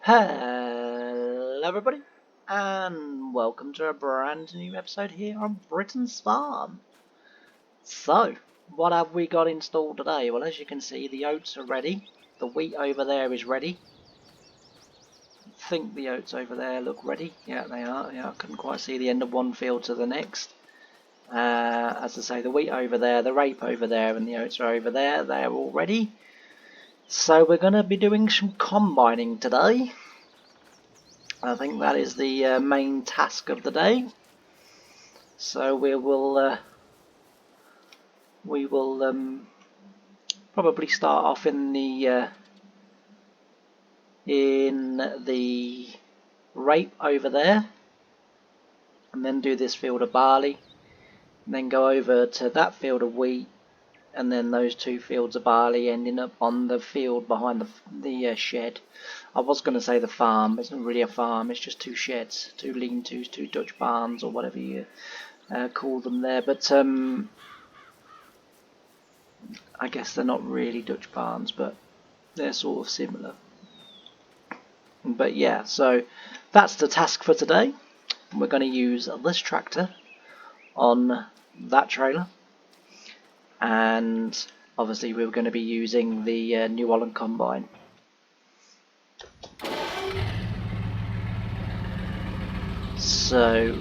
Hello everybody, and welcome to a brand new episode here on Britain's Farm. So, what have we got installed today? Well, as you can see, the oats are ready. The wheat over there is ready. I think the oats over there look ready. Yeah, they are. Yeah, I couldn't quite see the end of one field to the next. As I say, the wheat over there, the rape over there, and the oats are over there. They're all ready. So we're going to be doing some combining today. I think that is the main task of the day. So we will probably start off in the rape over there, and then do this field of barley, and then go over to that field of wheat, and then those two fields of barley ending up on the field behind the shed. I was going to say the farm, but it's not really a farm, it's just two sheds, two lean-tos, two Dutch barns, or whatever you call them there. But I guess they're not really Dutch barns, but they're sort of similar. But yeah, so that's the task for today. We're going to use this tractor on that trailer, and obviously we're going to be using the New Holland combine. So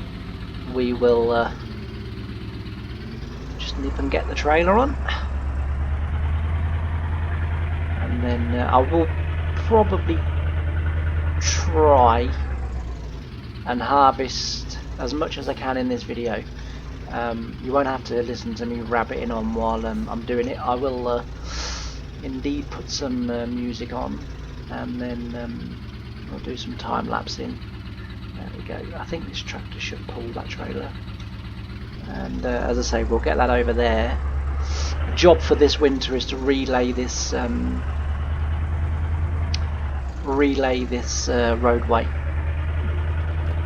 we will just nip and get the trailer on, and then I will probably try and harvest as much as I can in this video. You won't have to listen to me rabbiting on while I'm doing it. I will indeed put some music on, and then I'll do some time lapsing. There we go. I think this tractor should pull that trailer, and as I say, we'll get that over there. The job for this winter is to relay this roadway.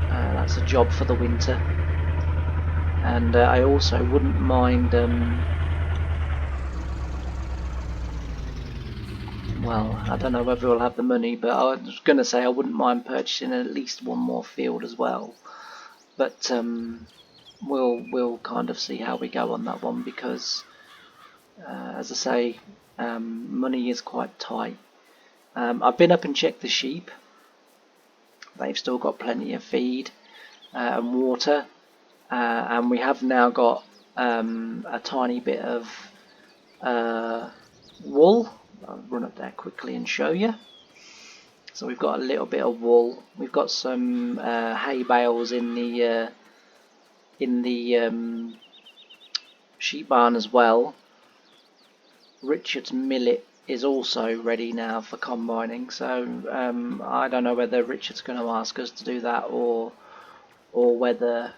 That's a job for the winter, and I also wouldn't mind well, I don't know whether we'll have the money, but I was going to say I wouldn't mind purchasing at least one more field as well, but we'll kind of see how we go on that one, because as I say, money is quite tight. I've been up and checked the sheep. They've still got plenty of feed and water, and we have now got a tiny bit of wool. I'll run up there quickly and show you. So we've got a little bit of wool. We've got some hay bales in the sheep barn as well. Richard's millet is also ready now for combining, so I don't know whether Richard's going to ask us to do that, or whether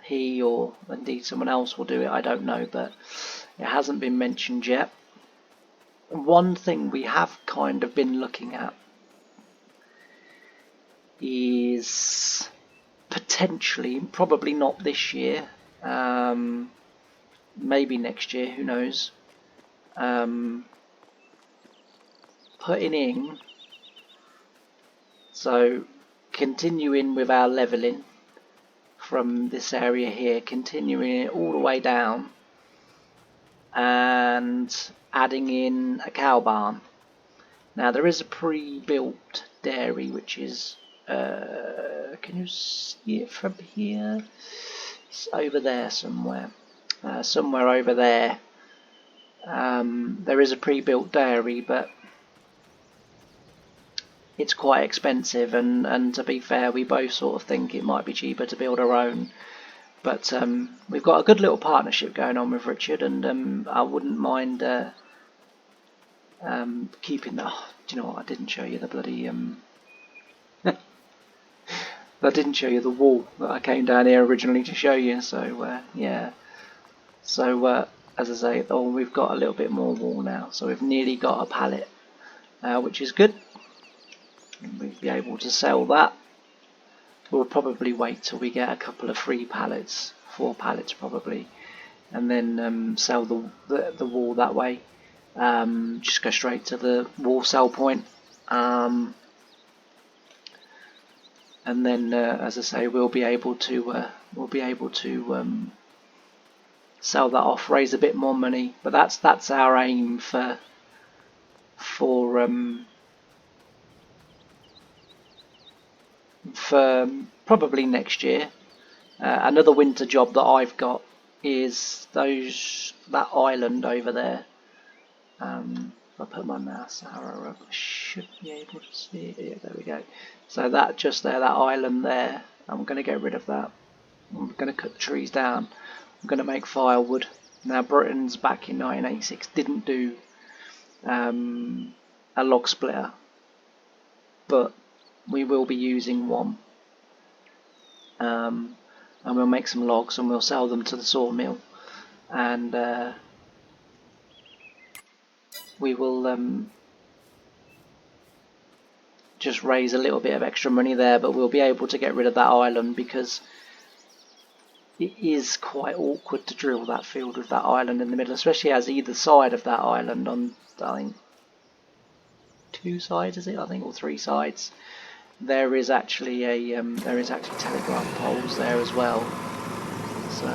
he or indeed someone else will do it. I don't know, but it hasn't been mentioned yet. One thing we have kind of been looking at is potentially, probably not this year, maybe next year, who knows, putting in, so continuing with our levelling from this area here, continuing it all the way down, and adding in a cow barn. Now there is a pre-built dairy which is, can you see it from here? It's over there somewhere, somewhere over there. There is a pre-built dairy, but it's quite expensive, and to be fair, we both sort of think it might be cheaper to build our own. But we've got a good little partnership going on with Richard, and I wouldn't mind keeping that. Oh, do you know what? I didn't show you the bloody I didn't show you the wall that I came down here originally to show you. So yeah. So as I say, oh, we've got a little bit more wall now, so we've nearly got a pallet, which is good. We'll be able to sell that. We'll probably wait till we get a couple of free pallets, 4 pallets probably, and then sell the wall that way. Just go straight to the wall sell point. and then as I say, we'll be able to sell that off, raise a bit more money. But that's our aim for probably next year. Another winter job that I've got is that island over there. If I put my mouse arrow up, I should be able to see it. Yeah, there we go. So that just there, that island there, I'm going to get rid of that. I'm going to cut the trees down. I'm going to make firewood. Now, Britain back in 1986 didn't do a log splitter, but we will be using one. And we'll make some logs and we'll sell them to the sawmill, and we will just raise a little bit of extra money there, but we'll be able to get rid of that island because it is quite awkward to drill that field with that island in the middle, especially as either side of that island, on I think 2 sides, is it? I think, or 3 sides, there is actually telegraph poles there as well. So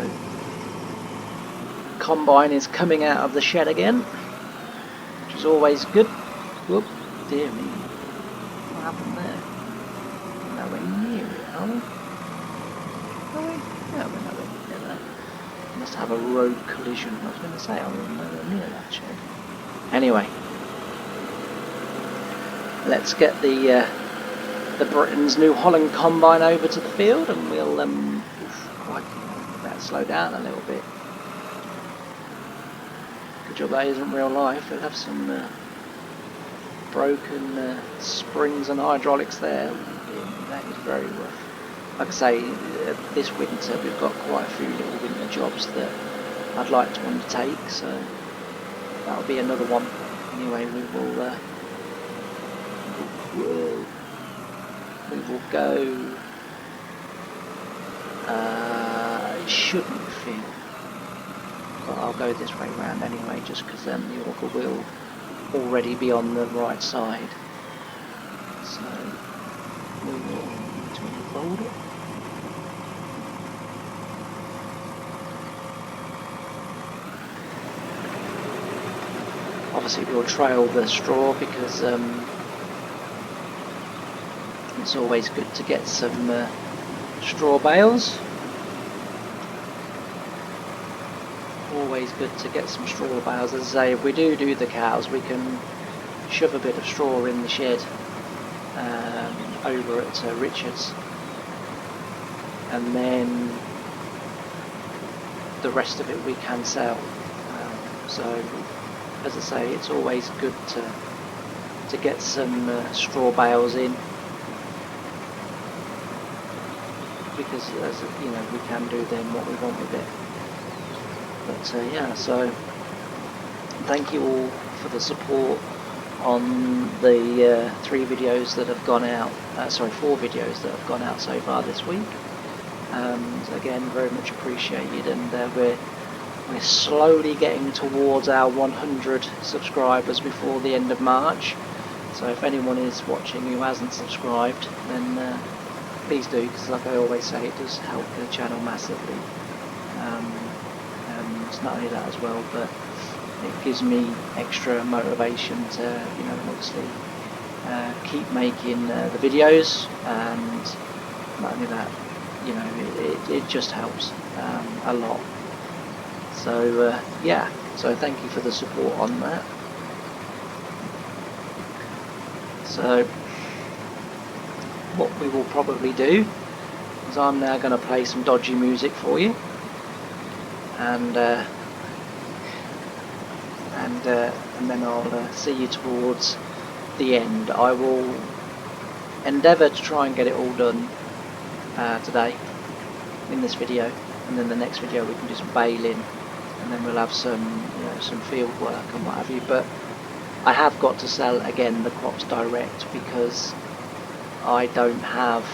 combine is coming out of the shed again, which is always good. Whoop, dear me, what happened there? Nowhere near it, are we? Are we? No, we're nowhere near that. Must have a road collision. I was going to say I was nowhere near that shed. Anyway, let's get the Briatins New Holland combine over to the field, and we'll better slow down a little bit. Good job that isn't real life. We'll have some broken springs and hydraulics there. That is very rough. Like I say, this winter we've got quite a few little winter jobs that I'd like to undertake, so that'll be another one. Anyway, we will go. It shouldn't fit, but I'll go this way round anyway, just because then the auger will already be on the right side. So we will need to unfold it. Obviously we'll trail the straw because it's always good to get some straw bales. Always good to get some straw bales. As I say, if we do the cows, we can shove a bit of straw in the shed over at Richard's, and then the rest of it we can sell. So, as I say, it's always good to get some straw bales in, because, as you know, we can do then what we want with it. But yeah, so thank you all for the support on the 3 videos that have gone out, 4 videos that have gone out so far this week. Again, very much appreciated, and we're slowly getting towards our 100 subscribers before the end of March. So if anyone is watching who hasn't subscribed, then please do, because like I always say, it does help the channel massively. And not only that as well, but it gives me extra motivation to, you know, obviously keep making the videos, and not only that, you know, it just helps a lot. So yeah, so thank you for the support on that. So what we will probably do is I'm now going to play some dodgy music for you, and then I'll see you towards the end. I will endeavour to try and get it all done today in this video, and then the next video we can do some baling, and then we'll have some, you know, some field work and what have you. But I have got to sell again the crops direct, because I don't have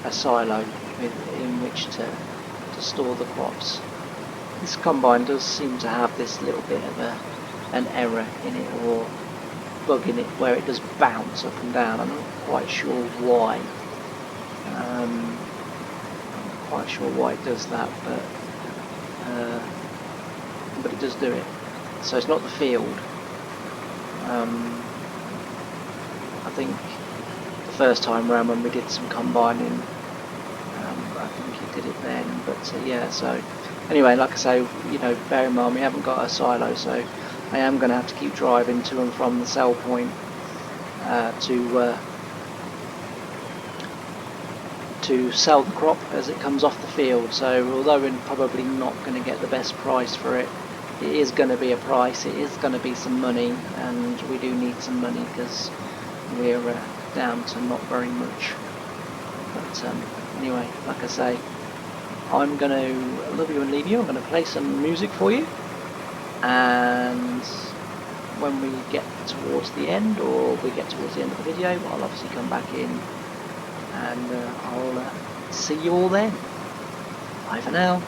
a silo in which to store the crops. This combine does seem to have this little bit of an error in it, or bug in it where it does bounce up and down. I'm not quite sure why. I'm not quite sure why it does that, but it does do it. So it's not the field. I think the first time around when we did some combining, I think he did it then. But yeah, so anyway, like I say, bear in mind we haven't got a silo, so I am going to have to keep driving to and from the sell point to sell the crop as it comes off the field. So although we're probably not going to get the best price for it, it is going to be a price, it is going to be some money, and we do need some money because we're down to not very much. But anyway, like I say, I'm going to love you and leave you. I'm going to play some music for you, and when we get towards the end, or we get towards the end of the video, I'll obviously come back in and I'll see you all then. Bye for now.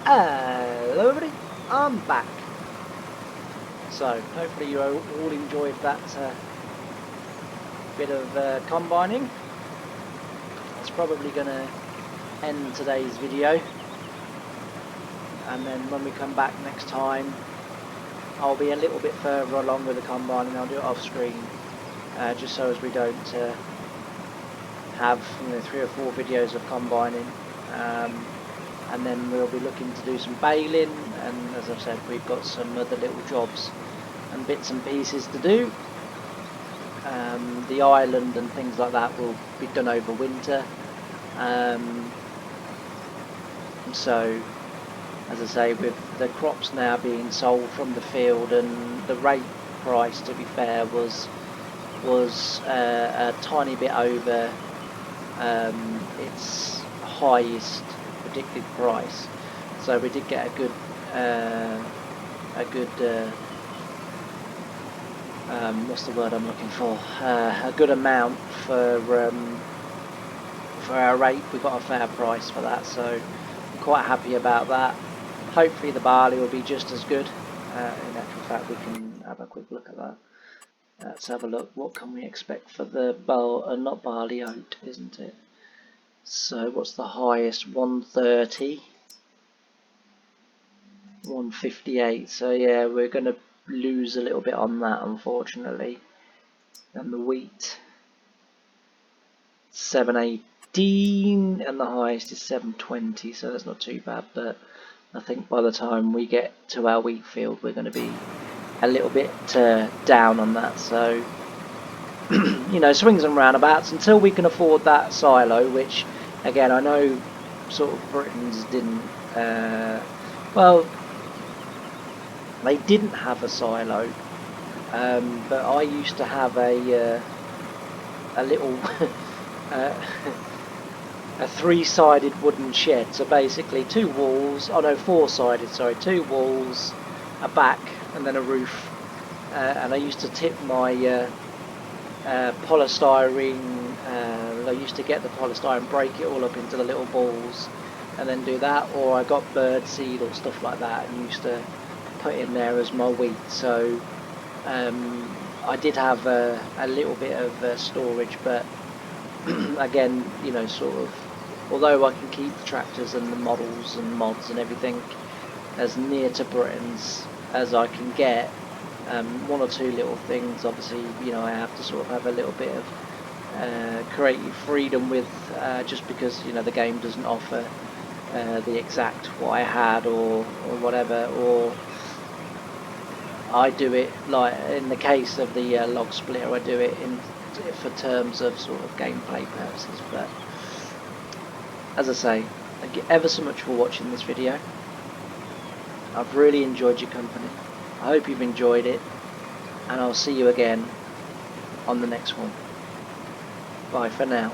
Hello everybody, I'm back. So hopefully you all enjoyed that bit of combining. It's probably going to end today's video, and then when we come back next time I'll be a little bit further along with the combining. I'll do it off screen, just so as we don't have 3 or 4 videos of combining. And then we'll be looking to do some baling, and as I've said, we've got some other little jobs and bits and pieces to do. The island and things like that will be done over winter. So as I say, with the crops now being sold from the field, and the rate price, to be fair, was a tiny bit over its highest predicted price, so we did get a good what's the word I'm looking for, a good amount for our rate. We got a fair price for that, so I'm quite happy about that. Hopefully the barley will be just as good. In actual fact, we can have a quick look at that. Let's have a look. What can we expect for the not barley, oat, isn't it? So what's the highest? 130, 158. So yeah, we're going to lose a little bit on that, unfortunately. And the wheat, 718, and the highest is 720. So that's not too bad, but I think by the time we get to our wheat field, we're going to be a little bit down on that. So you know, swings and roundabouts until we can afford that silo, which again I know sort of Britons didn't, well, they didn't have a silo, but I used to have a little a 3-sided wooden shed. So basically 2 walls, oh no, 4-sided, sorry, 2 walls, a back, and then a roof. And I used to tip my polystyrene, I used to get the polystyrene, break it all up into the little balls, and then do that, or I got bird seed or stuff like that and used to put in there as my wheat. So I did have a little bit of storage, but again, you know, sort of, although I can keep the tractors and the models and mods and everything as near to Briatins as I can get, 1 or 2 little things, obviously, you know, I have to sort of have a little bit of creative freedom with, just because, you know, the game doesn't offer the exact what I had or whatever, or I do it, like in the case of the log splitter, I do it for terms of sort of gameplay purposes. But as I say, thank you ever so much for watching this video. I've really enjoyed your company. I hope you've enjoyed it, and I'll see you again on the next one. Bye for now.